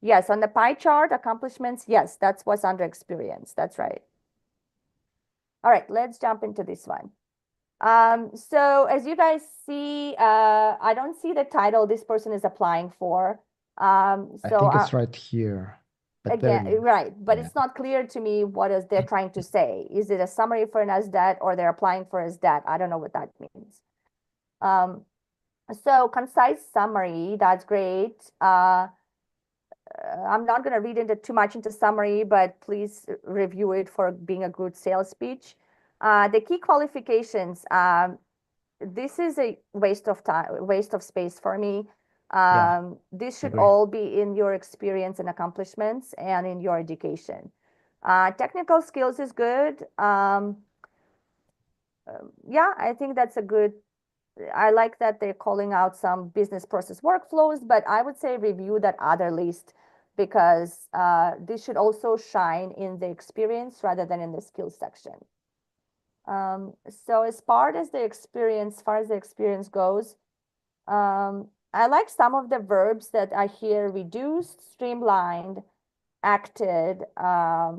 Yes, on the pie chart, accomplishments, yes, that's what's under experience. That's right. All right, let's jump into this one. So as you guys see, I don't see the title this person is applying for. I So think it's right here, but there again, it is. right, but Yeah. it's not clear to me what is they're trying to say. Is it a summary for an SDET or they're applying for SDET? I don't know what that means. Um, so concise summary, that's great. I'm not going to read into too much into summary, but please review it for being a good sales speech. The key qualifications, this is a waste of time, waste of space for me. Yeah, This should agree. all be in your experience and accomplishments and in your education. Technical skills is good. Yeah, I think that's a good. I like that they're calling out some business process workflows, but I would say review that other list because this should also shine in the experience rather than in the skills section. So as far as the experience goes, I like some of the verbs that I hear: reduced, streamlined, acted,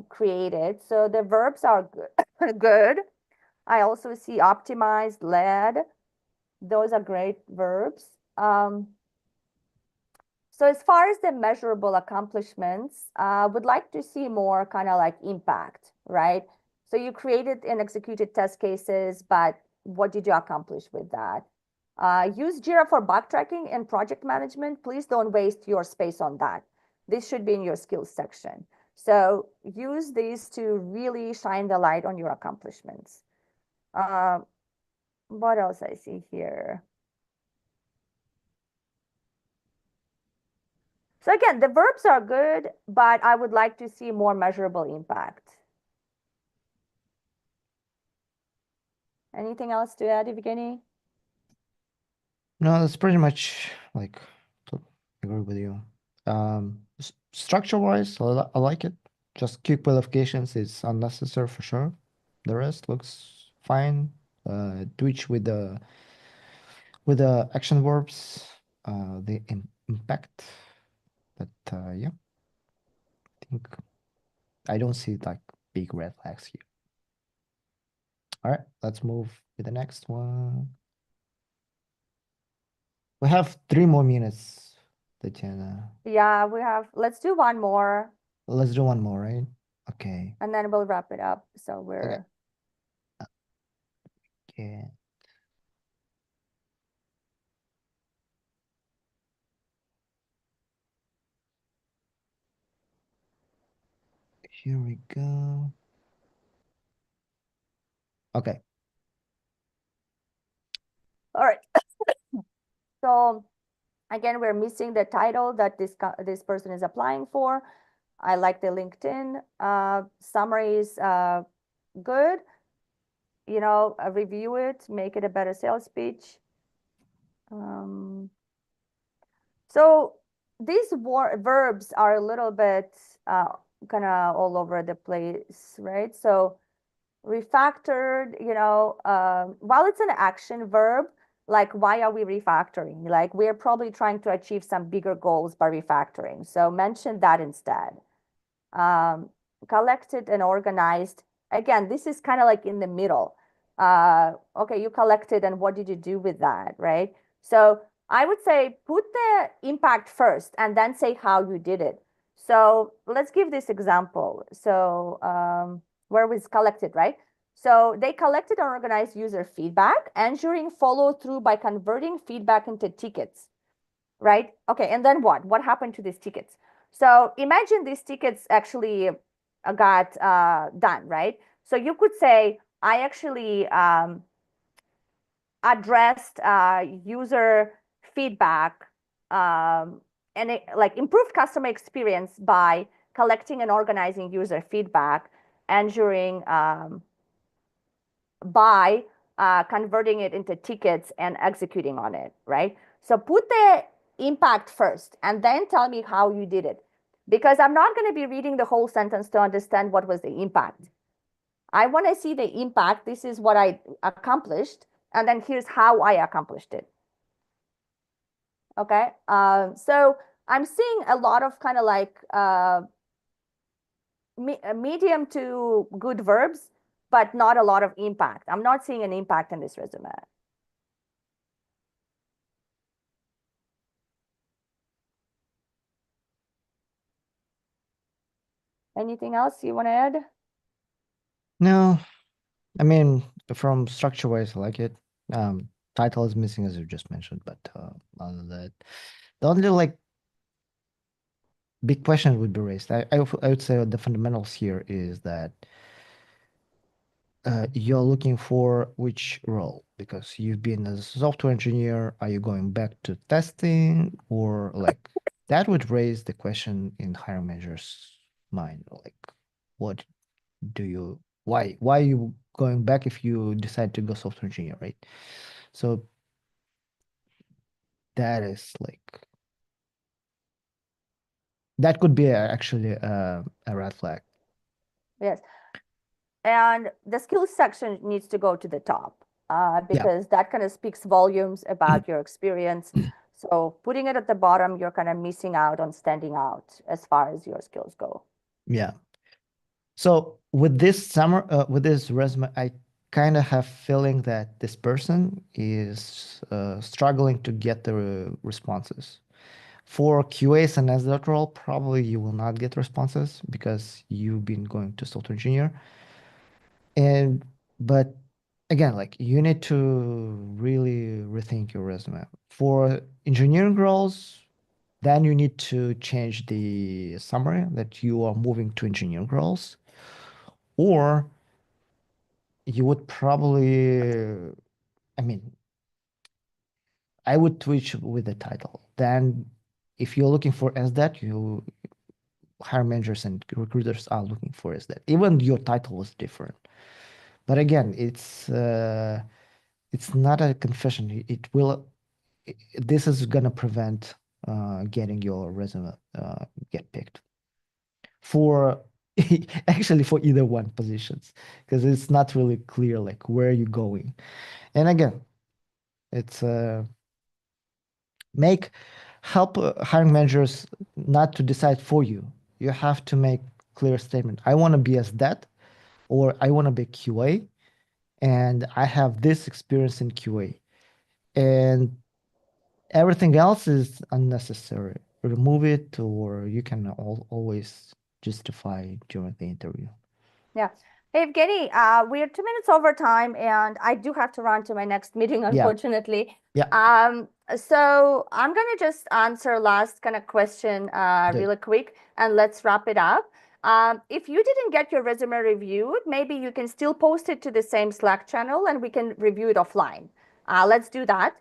created. So the verbs are good. good. I also see optimized, led. Those are great verbs. So as far as the measurable accomplishments, would like to see more kind of like impact, right? So you created and executed test cases, but what did you accomplish with that? Use Jira for bug tracking and project management. Please don't waste your space on that. This should be in your skills section. So use these to really shine the light on your accomplishments. What else I see here? So again, the verbs are good, but I would like to see more measurable impact. Anything else to add, Evgeny? No, that's pretty much like to agree with you. Structure-wise, I like it. Just quick qualifications is unnecessary for sure. The rest looks fine. Twitch with the action verbs, the impact. But yeah, I think I don't see like big red flags here. All right, let's move to the next one. We have 3 more minutes, Tatyana. Yeah, let's do one more Let's do one more, right? Okay. and then we'll wrap it up. So Okay. we're, Okay. Here we go. Okay. all right. So again, we're missing the title that this person is applying for. I like the LinkedIn. Summary is good. Review it, make it a better sales pitch. So these verbs are a little bit kind of all over the place, right? So refactored, while it's an action verb, like why are we refactoring? Like we're probably trying to achieve some bigger goals by refactoring. So mention that instead. Um, Collected and organized. Again, this is kind of like in the middle. Okay, you collected and what did you do with that, right? So I would say put the impact first and then say how you did it. So let's give this example. So where was collected, right? So they collected and organized user feedback, ensuring follow through by converting feedback into tickets, right? Okay, and then what? What happened to these tickets? So imagine these tickets actually got done, right? So you could say, I actually addressed user feedback and like improved customer experience by collecting and organizing user feedback, ensuring by converting it into tickets and executing on it, right? So put the impact first and then tell me how you did it. Because I'm not going to be reading the whole sentence to understand what was the impact. I want to see the impact. This is what I accomplished. And then here's how I accomplished it. Okay. So I'm seeing a lot of kind of like medium to good verbs, but not a lot of impact. I'm not seeing an impact in this resume. Anything else you want to add? No, I mean, from structure wise, I like it. Title is missing as you just mentioned, but other than that, the only like big question would be raised. I would say the fundamentals here is that you're looking for which role, because you've been as a software engineer. Are you going back to testing, or like that would raise the question in hiring manager's mind, like what do you why are you going back if you decide to go software engineer, right? So that is like that could be actually a red flag. Yes. And the skills section needs to go to the top Yeah. because that kind of speaks volumes about your experience. So putting it at the bottom, you're kind of missing out on standing out as far as your skills go. Yeah. So with this resume, I kind of have feeling that this person is struggling to get the responses. For QAs and SDOT role, probably you will not get responses because you've been going to software engineer. And but again, like you need to really rethink your resume. For engineering roles, then you need to change the summary that you are moving to engineering roles, or you would probably, I mean, I would switch with the title. Then if you're looking for SDAT, you hire managers and recruiters are looking for SDAT. Even your title was different. But again, it's not a confession. This is gonna prevent getting your resume get picked for actually for either one positions, because it's not really clear like where you're going. And again, it's make help hiring managers not to decide for you. You have to make clear statement. I want to be as that, or I want to be QA and I have this experience in QA, and everything else is unnecessary. Remove it, or you can always justify during the interview. Yeah. Hey, Evgeny, we're 2 minutes over time, and I do have to run to my next meeting, Yeah, unfortunately. yeah, So I'm gonna just answer last kind of question good. really quick, and let's wrap it up. If you didn't get your resume reviewed, maybe you can still post it to the same Slack channel, and we can review it offline. Let's do that.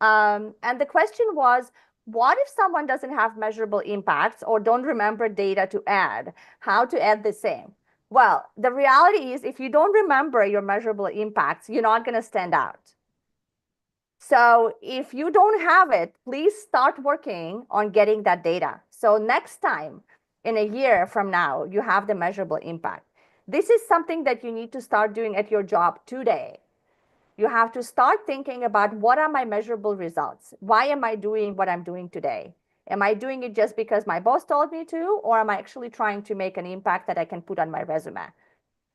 And the question was, what if someone doesn't have measurable impacts or don't remember data to add? How to add the same? Well, the reality is if you don't remember your measurable impacts, you're not going to stand out. So if you don't have it, please start working on getting that data. So next time, in a year from now, you have the measurable impact. This is something that you need to start doing at your job today. You have to start thinking about what are my measurable results? Why am I doing what I'm doing today? Am I doing it just because my boss told me to, or am I actually trying to make an impact that I can put on my resume?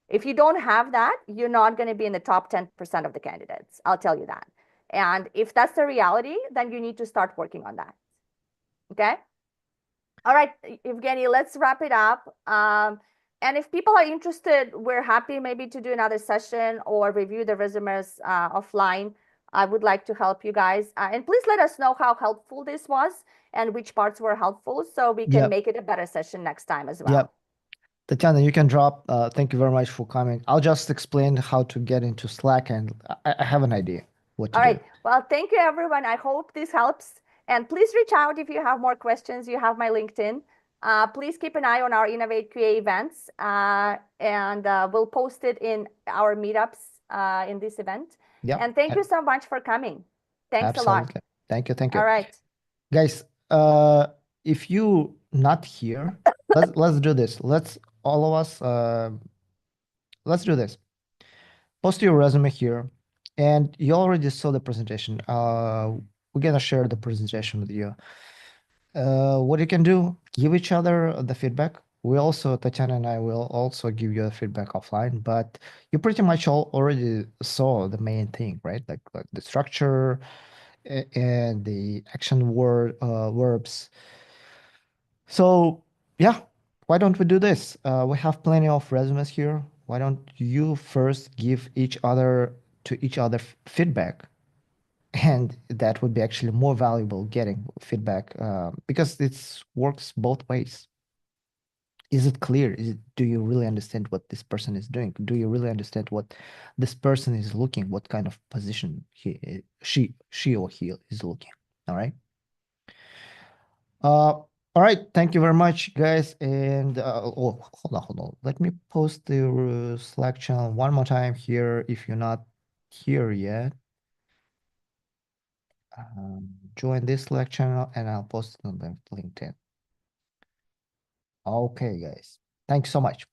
If you don't have that, you're not going to be in the top 10% of the candidates. I'll tell you that. And if that's the reality, then you need to start working on that. Okay. All right, Evgeny, let's wrap it up. And if people are interested, we're happy maybe to do another session or review the resumes offline. I would like to help you guys. And please let us know how helpful this was and which parts were helpful so we can Yep, make it a better session next time as well. yep. Tatyana, you can drop. Thank you very much for coming. I'll just explain how to get into Slack, and I have an idea what to All do. right. Well, thank you, everyone. I hope this helps. And please reach out if you have more questions. You have my LinkedIn. Please keep an eye on our Innovate QA events, and we'll post it in our meetups in this event. Yep, And thank you so much for coming. Thanks a lot. absolutely. Thank you, thank All you. right. Guys, if you not here, let's do this. Let's all of us let's do this. Post your resume here, and you already saw the presentation. We're gonna share the presentation with you. What you can do, give each other the feedback. We also, Tatyana and I will also give you a feedback offline, but you pretty much all already saw the main thing, right? Like the structure and the action verbs. So yeah, why don't we do this? We have plenty of resumes here. Why don't you first give each other feedback? And that would be actually more valuable getting feedback because it works both ways. Is it clear? Do you really understand what this person is doing? Do you really understand what this person is looking? What kind of position she or he is looking? All right. All right. Thank you very much, guys. And oh, hold on. Let me post the Slack channel one more time here. If you're not here yet, join this Slack channel, and I'll post it on the LinkedIn. Okay, guys. Thanks so much.